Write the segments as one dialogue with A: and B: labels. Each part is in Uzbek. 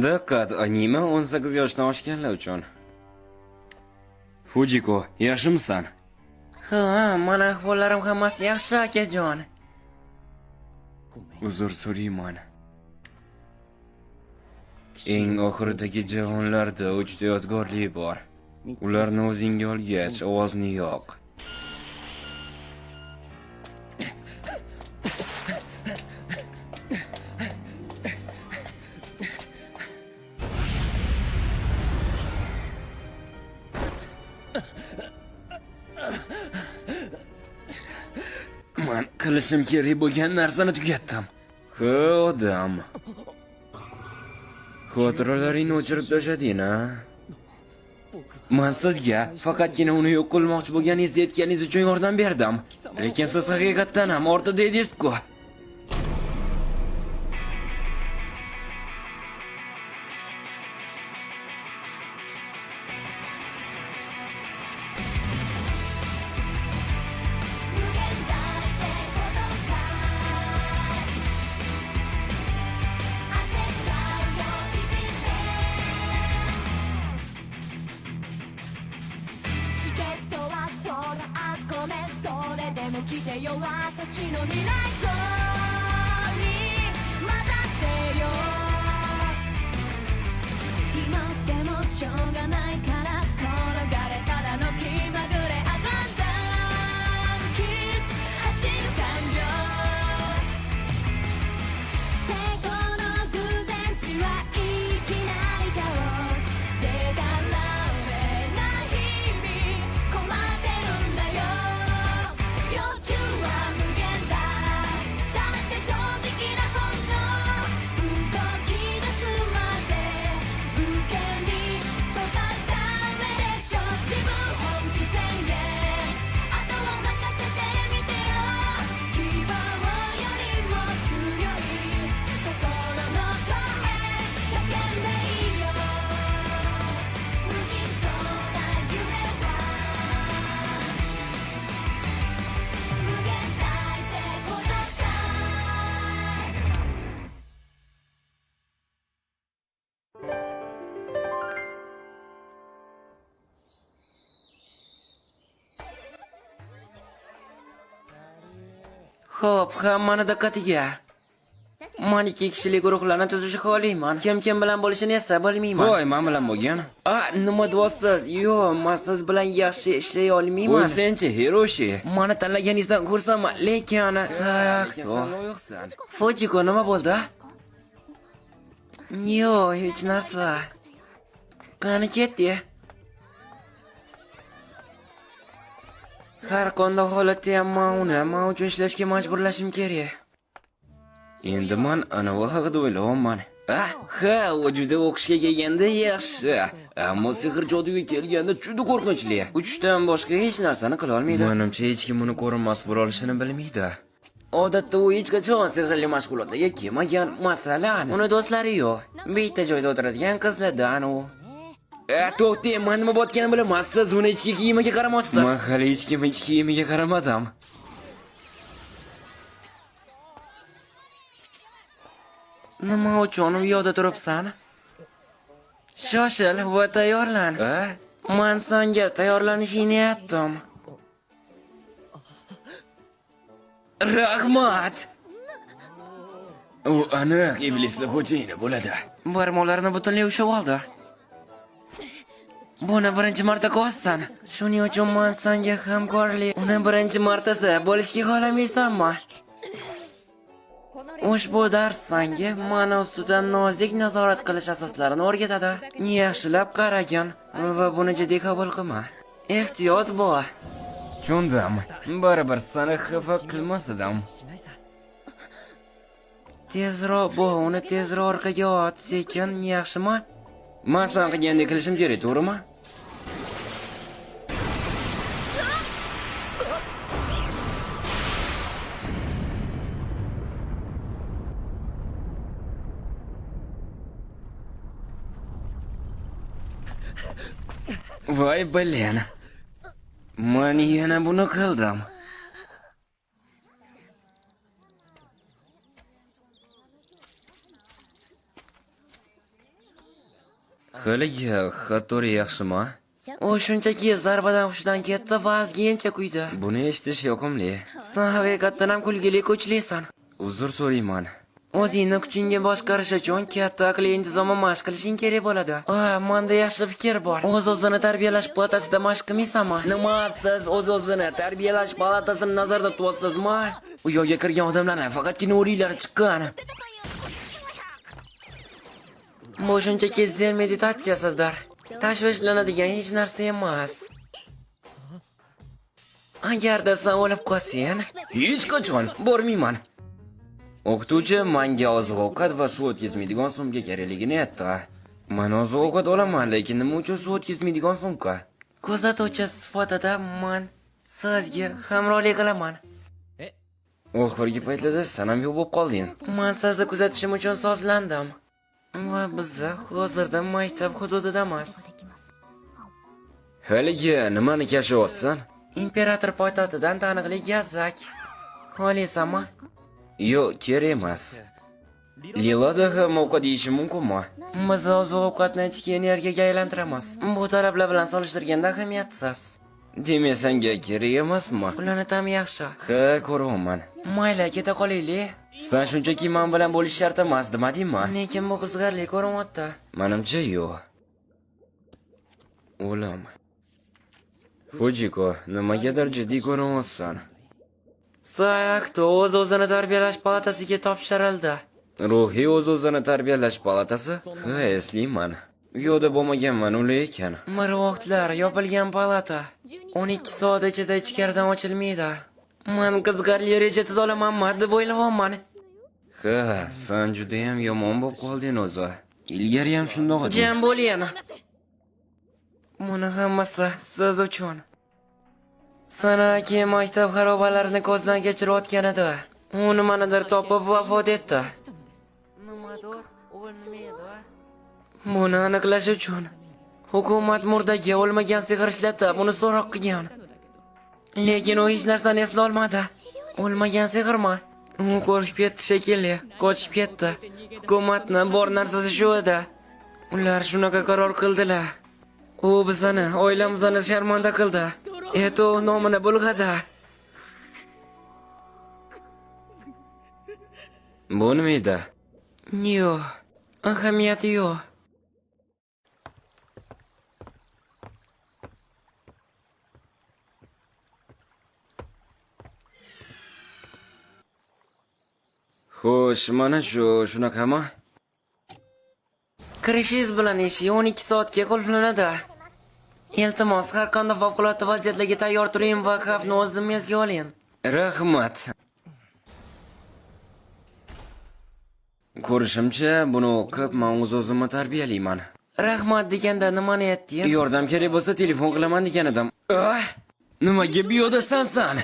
A: Diqqat, anime 18 yoshdan oshganlar uchun. Fujiko, yaxshimisan?
B: Ha, mana ahvollarim hammasi yaxshi akajon.
A: Uzr so'rayman. Eng oxiridagi jahonlarda 3 ta yodgorlik bor. Ularni o'zingga olgach, ovozni yo'q. Men qilishim kerak bo'lgan narsani tugatdim. Odam. Xotiralaringni o'chirib tashlading-a? Men sizga faqatgina uni yo'q qilmoqchi bo'lganingizni aytganingiz uchun yordam berdim. Lekin siz haqiqatdan ham ortida edingiz-ku.
B: Xo'p, hammani diqqatiga. Men 2 kishilik guruhlarni tuzishni xohlayman. Kim bilan bo'lishini esa bilmayman.
A: Voy, men bilan bo'lgan.
B: Nima deyapsiz? Yo'q, men siz bilan yaxshi ishlay olmayman.
A: O'zingchi Hiroshi.
B: Meni tanlaganingizdan xursandman, lekin sakto. Fujiko, nima bo'ldi? Yo'q, hech narsa. Qani ketdi? Har qanday holatda ham men uchun ishlashga majburlashim kerak.
A: Endi men anavi haqida o'ylayapman.
B: Ha, u juda o'qishga kelganda yaxshi.
A: Ammo sehr joduga kelganda juda qo'rqinchli.
B: 3 dan boshqa hech narsani qila olmaydi.
A: Menimcha hech kim uni ko'rinmas bo'la olishini bilmaydi.
B: Odatda u hech qachon sehrli mashg'ulotlarga kelmagan. Masalan, uni do'stlari yo'q. Bitta joyda o'tiradigan qizlardan u. To'xtang, men nima bo'tganini bilaman. Siz uni ichki kiyimiga qaramoqchisiz.
A: Men hali hech kim ichki kiyimiga qaramadim.
B: Nima uchun u yo'lda turibsan? Shoshil va tayyorlan. Men senga tayyorlanishingni aytdim.
A: Rahmat. U aniq iblislar xo'jayini bo'ladi.
B: Barmoqlarini butunlay ushlab oldi. Buni birinchi marta ko'rsan. Shuning uchun men senga hamkorlik. Uni birinchi martasi bo'lishga xohlamaysanmi? Ushbu dars senga mana ustidan nozik nazorat qilish asoslarini o'rgatadi. Yaxshilab qaragin va buni jiddiy qabul qilma. Ehtiyot bo'l.
A: Tushundim. Baribir seni xafa qilmas edim.
B: Tezroq bo'l, uni tezroq orqaga ot, sekin, yaxshimi?
A: Men sen qilgandek qilishim kerak, to'g'rimi? Voy bilin. Men yana buni qildim. Haligi xatori yaxshimi?
B: U shunchaki zarbadan hushidan ketdi va azgincha kuydi.
A: Buni eshitish yoqimli.
B: Sen haqiqatdan ham kulgili kuchlisan.
A: Uzr so'rayman.
B: O'zingni kuchingga boshqarish uchun katta aqliy intizomni mashq qilishing kerak bo'ladi. Menda yaxshi fikr bor. O'z-o'zini tarbiyalash palatasida mashq qilmaysanmi? Nima siz o'z-o'zini tarbiyalash palatasini nazarda tutyapsizmi?
A: U yo'lga kirgan odamlarning faqatgina o'riklari chiqqan.
B: Bu shunchaki zen meditatsiyasidir. Tashvishlanadigan hech narsa emas. Agarda sen o'lib qolsang,
A: Hech qachon bormayman. O'qituvchi menga oziq-ovqat va suv o'tkazmaydigan sumka kerakligini aytdi. Men oziq-ovqat olaman, lekin nima uchun suv o'tkazmaydigan sumka?
B: kuzatuvchi sifatida men sizga hamrohlik qilaman.
A: Oxirgi paytlarda sen ham yo'q bo'lib qolding.
B: Men sizni kuzatishim uchun sozlandim. Va biz hozirda maktab hududidamiz.
A: Haligi nimani kashyapsan?
B: Imperator poytaxtidan taniqli gazak. Xohlaysanmi?
A: Yo'q, kerak emas. Lilada ham ovqat yeyishi mumkinmi?
B: Biz oziq-ovqatni ichki energiyaga aylantiramiz. Bu talablar bilan solishtirganda ahamiyatsiz.
A: Demak, senga kerak emasmi?
B: Ularni tam yaxshi.
A: Ha, ko'raman.
B: Mayli, keta qolaylik.
A: Sen shunchaki men bilan bo'lish shart emas, demadingmi?
B: Lekin bu qizg'arlik ko'rinyapti.
A: Menimcha yo'q. O'lim. Fujiko, nimagadir jiddiy ko'rinyapsan.
B: Sayakto o'z-o'zini tarbiyalash palatasiga topshirildi.
A: Ruhiy o'z-o'zini tarbiyalash palatasi? Ha, eslayman. U yo'lda bo'lmaganman lekin.
B: Bir vaqtlar yopilgan palata 12 soat ichida ichkaridan ochilmaydi. Men qizg'arli reja tuzolamanmi deb o'ylayapman.
A: Ha, sen juda ham yomon bo'lib qolding o'zi. Ilgari ham shundoq eding.
B: Jam bo'ling. Buni hammasi siz uchun. Sanaki maktab xarobalarini ko'zdan kechirayotgan edi. U nimanidir topib vafot etdi. Nimadir o'lmaydi. Buni aniqlash uchun hukumat murdaga o'lmagan sehr ishlatib, uni so'roq qilgan. Lekin u hech narsani eslay olmadi. O'lmagan sehrmi? U qo'rqib ketdi shekilli, qochib ketdi. Hukumatning bor narsasi shu edi. Ular shunaqa qaror qildilar. U bizani, oilamizni sharmanda qildi. Eto nomini bulg'adi.
A: Bu nima edi?
B: Yo'q, ahamiyati yo'q.
A: Xo'sh, mana shunaqami?
B: Kirishingiz bilan eshik 12 soatga qulflanadi. Iltimos, har qanday favqulodda vaziyatlarga tayyor turing va xavfni o'z zimmangizga oling.
A: Rahmat. Ko'rishimcha, buni o'qib men o'z-o'zimni tarbiyalayman.
B: Rahmat deganda nimani aytding?
A: Yordam kerak bo'lsa telefon qilaman degan edim. Nimaga bu yo'dasan sen?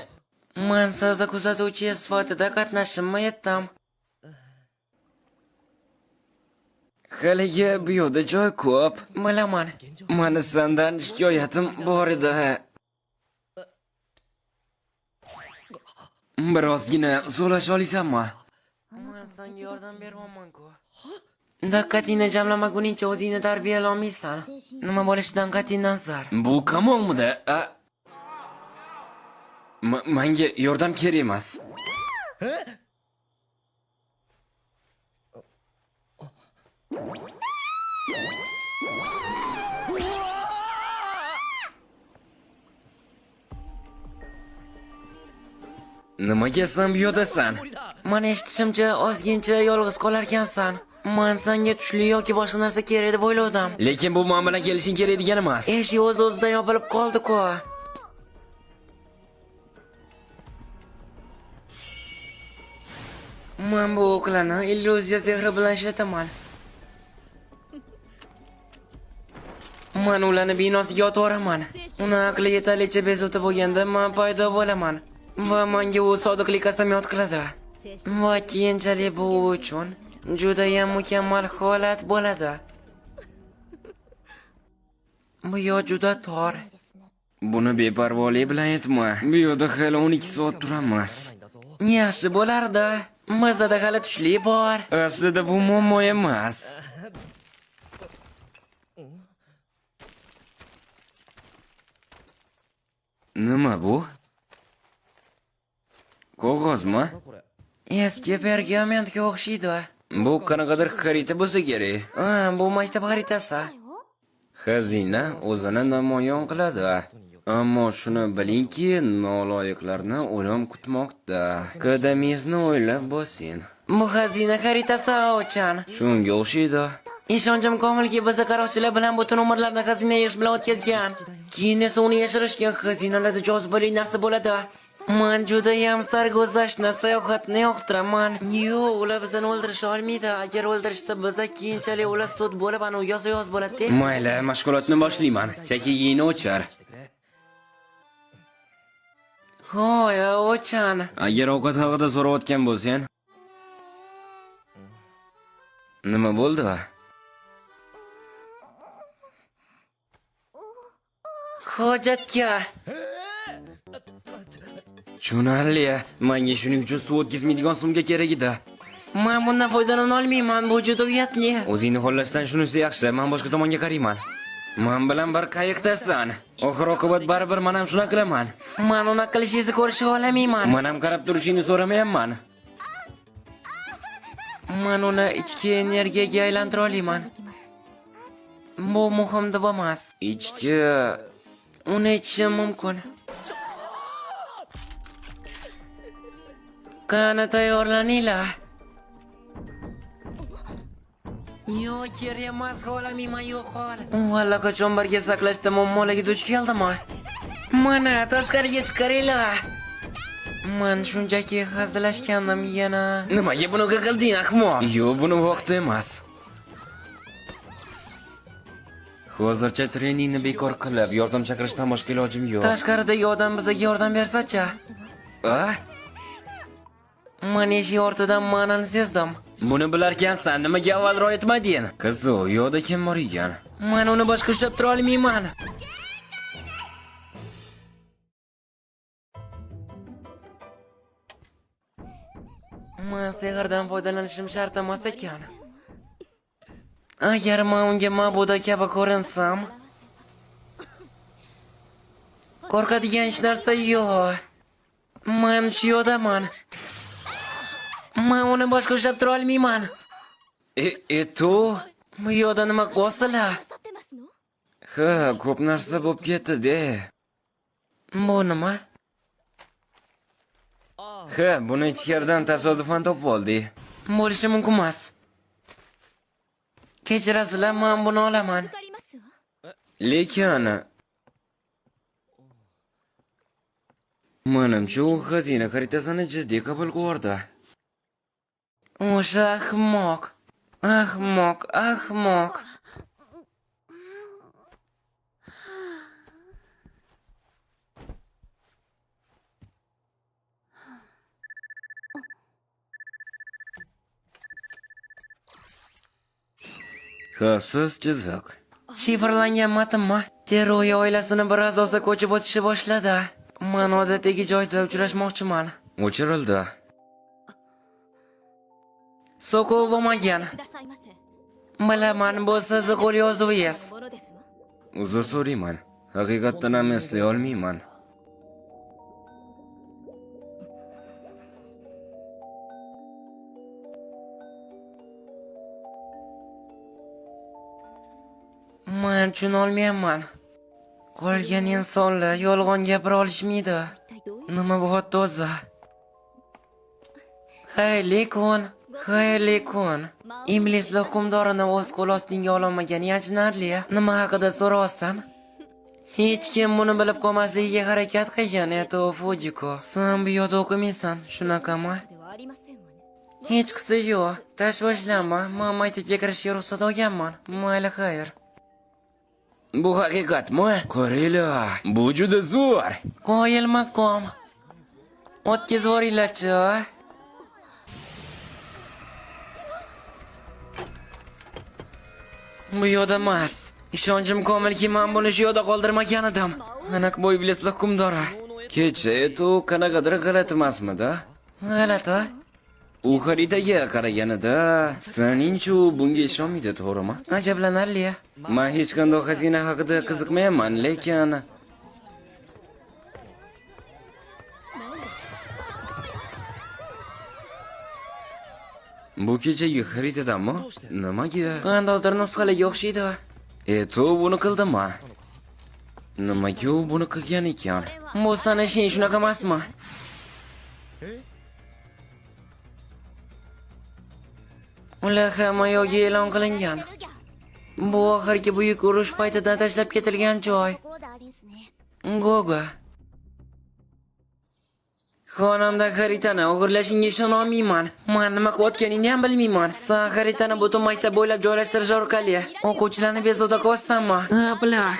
B: Men sizni kuzatuvchi sifatida qatnashimni aytdim.
A: Haligi bu yo'da joy ko'p.
B: Bilaman.
A: Meni sendan shikoyatim bor edi. Birozgina so'rash olaysanmi?
B: Men senga yordam beryapman-ku. Diqqatingni jamlamaguningcha o'zingni tarbiyalay olmaysan. Nima bo'lishidan qat'iy nazar.
A: Bu qamoqmidi? Menga yordam kerak emas. Nimaga sen bu yerdasan?
B: Men eshitishimcha ozgincha yolg'iz qolarkansan. Men senga tushli yoki boshqa narsa kerak deb o'yladim.
A: Lekin bu men bilan kelishing kerak degan emas.
B: Eshik o'z-o'zidan yopilib qoldi-ku. Men bu o'qlarni illyuziya sehri bilan ishlataman. Men ularni binosiga otib yuboraman. Uni aqli yetarlicha bezovta bo'lganda men paydo bo'laman. Va menga u sodiqlik qasamyod qiladi. Va keyinchalik bu uchun juda ham mukammal holat bo'ladi. Bu yo'l juda tor.
A: Buni beparvolik bilan aytma. Bu yerda hali 12 soat turamiz.
B: Yaxshi bo'lardi. Bizda hali tushli bor.
A: Aslida bu muammo emas. Nima bu? Qog'ozmi?
B: Eski pergamentga o'xshaydi.
A: Bu qanaqadir xarita bo'lsa kerak.
B: Bu maktab xaritasi.
A: Xazina o'zini namoyon qiladi. Ammo shuni bilingki, noloyiqlarni o'lim kutmoqda. Qadamingizni o'ylab bosing.
B: Bu xazina xaritasi Ochan.
A: Shunga o'xshaydi.
B: Ishonchim komilki, biz qaroqchilar bilan butun umrlarni xazina yish bilan o'tkazgan. Keyin esa uni yashirishgan xazinalarda jozibali narsa bo'ladi. Men judayam sarguzashtni, sayohatni yoqtiraman. Yo'q, ular bizni o'ldirisha olmaydi. Agar o'ldirishsa, biz keyinchalik ular sud bo'lib, anu yoz bo'ladi.
A: Mayli, mashg'ulotni boshlayman. Chakigingni o'chir.
B: Hoy, Ochan.
A: Agar ovqat haqida so'rayotgan bo'lsang, nima bo'ldi?
B: Hojatga.
A: Tushunarli. Menga shuning uchun suv o'tkazmaydigan sumka kerak edi.
B: Men bundan foydalana olmayman, bu juda uyatli.
A: O'zingni xohlashdan shunisi yaxshi, men boshqa tomonga qarayman. Men bilan bir qayiqdasan. Oxir-oqibat baribir men ham shuna qilaman.
B: Men uni qilishingizni ko'risha olmayman.
A: Men ham qarab turishingni so'ramayapman.
B: Men uni ichki energiyaga aylantira olaman. Bu muhim deb emas.
A: Ichki
B: Uni ichishim mumkin. Qani tayyorlaninglar. Yo'q, kerak emas, xohlamayman, yo'q hol. Valla qachon birga saqlashda muammolarga duch keldimmi? Mana tashqariga chiqaringlar. Men shunchaki hazillashgandim yana.
A: nimaga bunaqa qilding, ahmoq? Yo'q, buni vaqti emas. Hozircha treningni bekor qilib, yordam chaqirishdan boshqa ilojim yo'q.
B: Tashqaridagi odam bizga yordam bersa-chi? Men eshik ortidan ma'nani sezdim.
A: Buni bilarkansan, nimaga avvalroq aytmading? Qiz, u yo'qda kim bor ekan?
B: Men uni boshqa ushlab tura olmayman. Men sehrdan foydalanishim shart emas ekan. Agar men unga ma'buda kabi ko'rinsam, qo'rqadigan hech narsa yo'q. Men shu yo'daman. Men uni boshqa ushlab tura olmayman.
A: Tu?
B: Bu yo'da nima qilyapsizlar?
A: Ha, ko'p narsa bo'lib ketdi-de.
B: Bu nima?
A: Ha, buni ichkaridan tasodifan topib oldik.
B: Bo'lishi mumkin emas. Kechirasizlar, men buni olaman.
A: Lekin menimcha u xazina xaritasini jiddiy qabul qildi.
B: O'sha ahmoq. Ahmoq.
A: Xavfsiz chiziq.
B: Shifrlangan matnmi? Teroya oilasini bir a'zosi ko'chib o'tishni boshladi. Men odatdagi joyda uchrashmoqchiman.
A: O'chirildi.
B: So'kov bo'lmagan. Bilaman, bu sizni qo'l yozuvingiz.
A: Uzr so'rayman. Haqiqatdan ham eslay olmayman.
B: Men tushuna olmayman. Qolgan insonlar yolg'on gapira olishmaydi. Nima bo'lyapti o'zi? Xayrli kun. Iblisli hukmdorini o'z qo'l ostiga ololmagani achinarli. Nima haqida so'raysan? Hech kim buni bilib qolmasligiga harakat qilgan edi, Fujiko. Sen bu yerda o'qimaysan, shunaqami? Hech qisi yo'q. Tashvishlanma, men maktabga kirishga ruxsat olganman. Mayli, xayr.
A: Bu haqiqatmi? Qaranglar, bu juda zo'r.
B: Qoyil maqom. O'tkazib yuboringlar-chi. Bu yo'da emas. Ishonchim komilki, men buni shu yo'da qoldirmagan edim. Aniq bu iblisli hukmdori.
A: Kecha u qanaqadir g'alati emasmidi?
B: G'alati.
A: U xaritaga qaraganida, seningcha u bunga ishonmaydi, to'g'rimi?
B: Ajablanarli.
A: Men hech qanday xazina haqida qiziqmayman, lekin Bu kechagi xaritadami? Nimaga?
B: Qandaydir nusxalarga o'xshaydi.
A: To buni qildimi? Nimaga u buni qilgan ekan?
B: Bu sana ishing shunaqa emasmi? Ular hamma yo'lga e'lon qilingan. Bu oxirgi buyuk urush paytida tashlab ketilgan joy. Goga. Xonamda xaritani o'g'irlashingga ishona olmayman. Men nima qilayotganingni ham bilmayman. Sen xaritani butun maktab bo'ylab joylashtirish orqali o'quvchilarni bezovta qilyapsanmi? Bilax.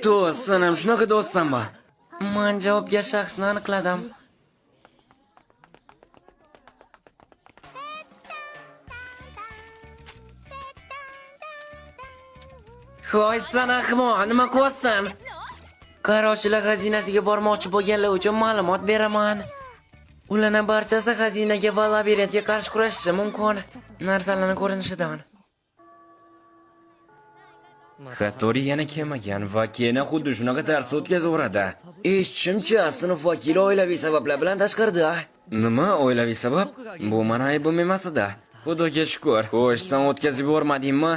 A: Do'st, sen ham shunaqa do'stsanmi?
B: Men javobgar shaxsni aniqladim. Xo'y, sen ahmoq, nima qilyapsan? Qaroqchilar xazinasiga bormoqchi bo'lganlar uchun ma'lumot beraman. Ularning barchasi xazinaga va labirintga qarshi kurashishi mumkin. Narsalarning ko'rinishidan.
A: Hattori yana kelmagan va keyin xuddi shunaqa dars o'tkazaveradi. Eshitishimcha, sinf vakili oilaviy sabablar bilan tashqarida. Nima oilaviy sabab? Bu meni aybim emas edi. Xudoga shukr. Xo'sh, sen o'tkazib yubormadingmi?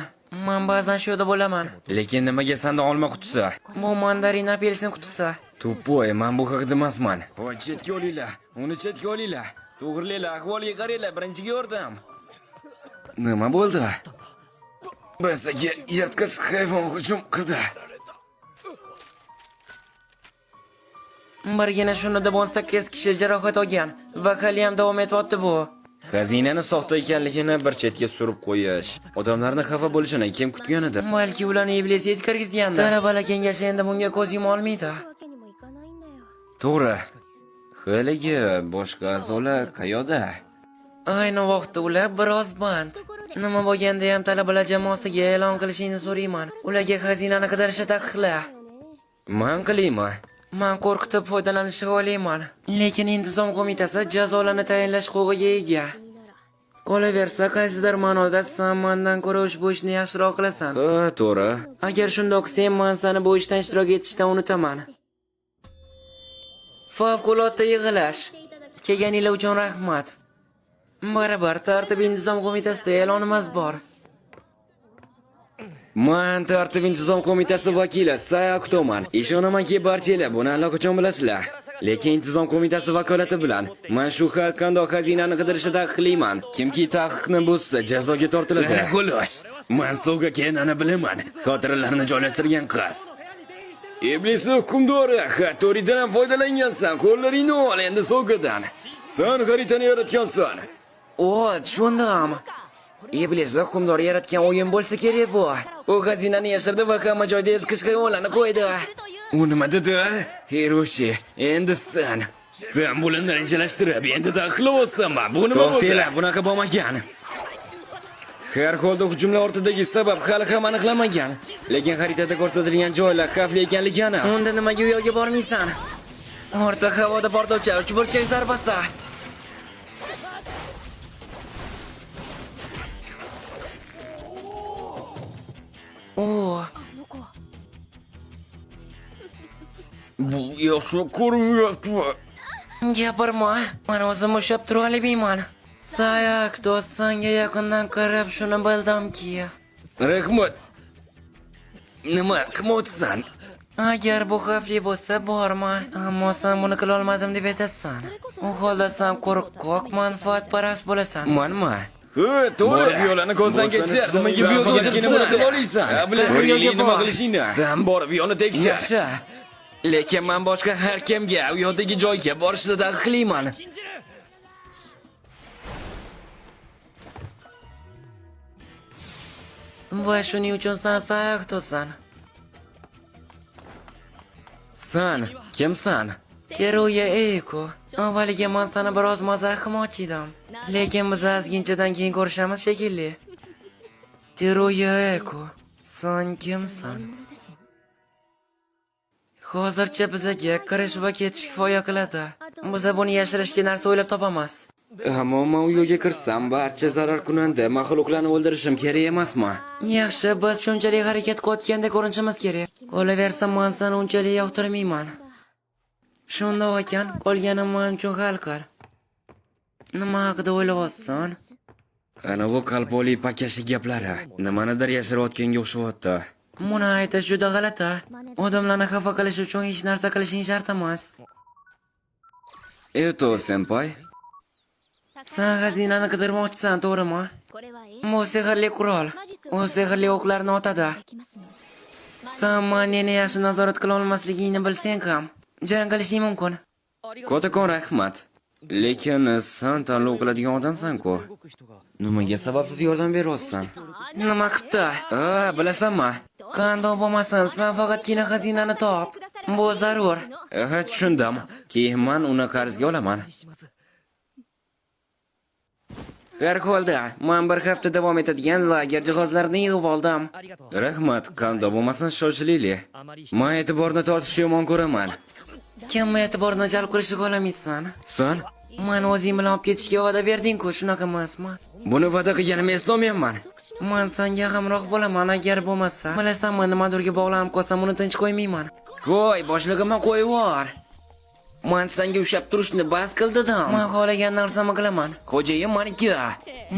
B: Men ba'zan shu yerda bo'laman.
A: Lekin nimaga senda olma qutisi?
B: Bu mandarin apelsin qutisi.
A: Tupoy, men bu haqida emasman. Voy, chetga olinglar. Uni chetga olinglar. To'g'riliklar, ahvoliga qaranglar, birinchiga yordam. Nima bo'ldi? Bizga yirtqich hayvon hujum qildi.
B: Birgina shunida 18 kishi jarohat olgan va hali ham davom etyapti bu.
A: Xazinani soxta ekanligini bir chetga surib qo'yish. Odamlarni xafa bo'lishini kim kutgan edi?
B: Balki ularni iblis yetkazgandi. Talabalar kengashi endi bunga ko'z yuma olmaydi.
A: To'g'ri. Haligi boshqa a'zolar qayoqda?
B: Ayni vaqtda ular biroz band. Nima bo'lganda ham talabalar jamoasiga e'lon qilishingni so'rayman. Ularga xazinani qidirishni taqiqla.
A: Men qilaymi?
B: Men qo'rqitib foydalanishni o'ylayman. Lekin intizom qo'mitasi jazolarni tayinlash huquqiga ega. Qolaversa, qaysidir ma'noda sen mendan ko'ra ushbu ishni yaxshiroq qilasan.
A: Ha, to'g'ri.
B: Agar shunday qilsang, men seni bu ishdan ishtirok etishdan unutaman. Favqulodda yig'ilish. Kelganinglar uchun rahmat. Barabar tartib-intizom qo'mitasida e'lonimiz bor.
A: Men tartib-intizom qo'mitasi vakili Sayaktoman. Ishonamanki, barchalar buni allaqachon bilasizlar. Lekin intizom qo'mitasi vakolati bilan men shu har qanday xazinani qidirishni taqiqlayman. Kimki taqiqni buzsa, jazoga tortiladi. Xolos, men suvga kenani bilaman. Xotiralarni joylashtirgan qiz. Iblisning hukmdori, Hattoridan ham foydalangansan. Qo'llaringni ol endi suvgadan. Sen xaritani yaratgansan.
B: Tushundim. Iblislar hukmdor yaratgan o'yin bo'lsa kerak bu. U xazinani yashirdi va hamma joyda ezqish hayvonlarni qo'ydi.
A: U nima dedi? Hiroshi, endi sen bularni rejalashtirib, endi taqiqlayapsanmi? Bu nima bo'ldi? To'xtanglar, bunaqa bo'lmagan. Har holda hujumlar ortidagi sabab hali ham aniqlanmagan. Lekin xaritada ko'rsatilgan joylar xavfli ekanligi aniq.
B: Unda nimaga u yoqqa bormaysan? O'rta havoda portlovchi uchburchak zarbasi.
A: Bu yaxshi ko'rinyapti.
B: Gapirma, men o'zim ushlab tura olmayman. Sayak do'st, senga yaqindan qarab shuni bildimki.
A: Rahmat. Nima qilmoqchisan?
B: Agar bu xavfli bo'lsa, borma. Ammo sen buni qila olmadim deb aytasan. U holda sen qo'rqoq, manfaatparast bo'lasan.
A: Menmi? To'g'ri. Borib yo'lni ko'zdan kechir. Nimaga bu yo'lga ketib buni qila olasan? Nima qilishingni? Sen borib yo'lni tekshir.
B: Yaxshi.
A: Lekin men boshqa har kimga u yo'ldagi joyga borishni taqiqlayman.
B: Va shuning uchun sen sayaqtosan.
A: Sen kimsan?
B: Teruya Eiko. Avvaliga men seni biroz mazax qilmoqchi edim. Lekin biz ozginchadan keyin ko'rishamiz shekilli. Teruya Eiko, sen kimsan? Hozircha bizga kirish va ketish kifoya qiladi. Biz buni yashirishga narsa o'ylab topamiz.
A: Ammo men u yo'lga kirsam, barcha zararkunanda maxluqlarni o'ldirishim kerak emasmi?
B: Yaxshi, biz shunchalik harakat qilayotganda ko'rinishimiz kerak. Qolaversa, men seni unchalik yoqtirmayman. Shunda ekan, qolganim men uchun hal qil. Nima haqida o'ylayapsan?
A: Ana bu qalpoqli pakashi gaplari nimanidir yashirayotganga o'xshayapti.
B: Buni aytish juda g'alati. Odamlarni xafa qilish uchun hech narsa qilishing shart emas.
A: Eto senpai,
B: Sen xazinani qidirmoqchisan, to'g'rimi? Bu sehrli qurol. U sehrli o'qlarni otadi. Sen meni yaxshi nazorat qila olmasligingni bilsang ham, jang qilishing mumkin.
A: Kattakon rahmat. Lekin sen tanlov qiladigan odamsan-ku. Nimaga sababsiz yordam beryapsan?
B: Nima qipti?
A: Bilasanmi?
B: Qandoq bo'lmasin, sen faqatgina xazinani top. Bu zarur.
A: Tushundim. Keyin men uni qarzga olaman.
B: Har holda, men bir hafta davom etadigan lager jihozlarini yig'ib oldim.
A: Rahmat, qandoq bo'lmasin shoshilaylik. Men e'tiborni tortishni yomon ko'raman.
B: Kim e'tiborni jalb qilishga olamaysan?
A: Sen
B: Men o'zing bilan olib ketishga va'da berding-ku, shunaqa emasmi?
A: buni va'da qilganimni eslolmayapman.
B: Men senga hamroh bo'laman agar bo'lmasa. Bilasanmi, nimadirga bog'lanib qolsam, uni tinch qo'ymayman.
A: Qo'y, boshlig'imni qo'yib yubor.
B: Men senga ushlab turishni bas qildim. Men xohlagan narsamni qilaman.
A: Xo'jayin meniki.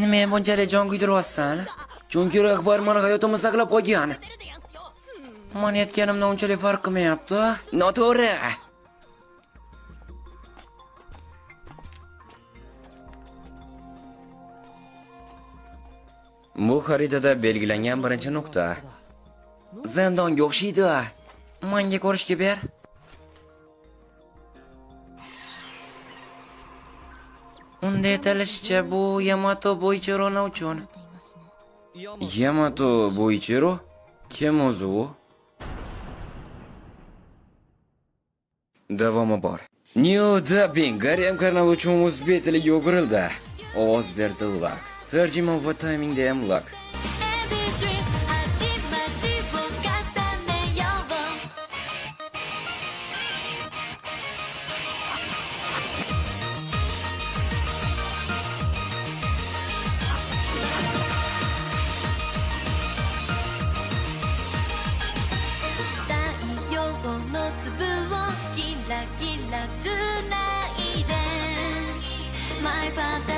B: Nima bunchalik jon kuydiryapsan?
A: Chunki rahbar meni hayotimni saqlab qolgan.
B: Men aytganimdan unchalik farq qilmayapti.
A: Noto'g'ri. Bu xaritada belgilangan birinchi nuqta.
B: Zindonga o'xshaydi. Menga ko'rishga ber. Unda aytilishicha, bu Yamato Boichironi uchun.
A: Yamato Boichiro? Kim o'zi u? Davomi bor. New dubbing Garem kanali uchun o'zbek tiliga o'girildi. Ovoz berdi Lak. Tarjima va timingda ham Lak.
C: My father